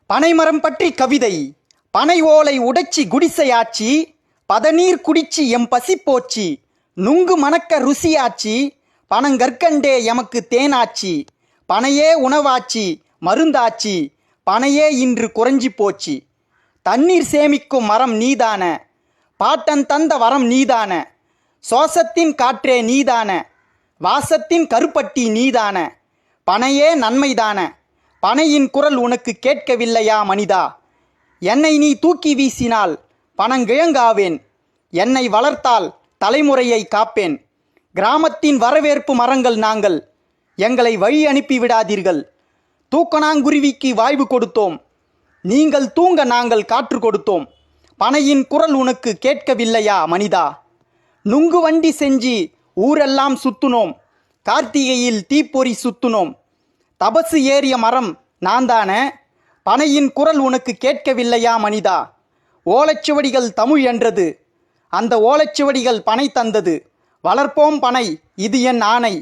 பனைமரம் பற்றி கவிதை. பனை ஓலை உடைச்சி குடிசையாச்சி, பதநீர் குடிச்சி எம் பசி போச்சி, நுங்கு மணக்க ருசியாச்சி, பனங்கற்கண்டே எமக்கு தேனாச்சி, பனையே உணவாச்சி மருந்தாச்சி, பனையே இன்று குறைஞ்சி போச்சு. தண்ணீர் சேமிக்கும் மரம் நீதான, பாட்டன் தந்த வரம் நீதான, சோசத்தின் காற்றே நீதான, வாசத்தின் கருப்பட்டி நீதான, பனையே நன்மைதான, பனையின் குரல் உனக்கு கேட்கவில்லையா மனிதா? என்னை நீ தூக்கி வீசினால் பனங்கிழங்காவேன், என்னை வளர்த்தால் தலைமுறையை காப்பேன். கிராமத்தின் வரவேற்பு மரங்கள் நாங்கள், எங்களை வழி அனுப்பி விடாதீர்கள். தூக்கணாங்குருவிக்கு வாய்வு கொடுத்தோம், நீங்கள் தூங்க நாங்கள் காற்று கொடுத்தோம். பனையின் குரல் உனக்கு கேட்கவில்லையா மனிதா? நுங்கு வண்டி செஞ்சு ஊரெல்லாம் சுத்துனோம், கார்த்திகையில் தீப்பொறி சுத்துனோம். தபசு ஏறிய மரம் நான் தானே, பனையின் குரல் உனக்கு கேட்கவில்லையா மனிதா? ஓலைச்சுவடிகள் தமிழ் என்றது, அந்த ஓலைச்சுவடிகள் பனை தந்தது. வளர்ப்போம் பனை, இது என் ஆணை.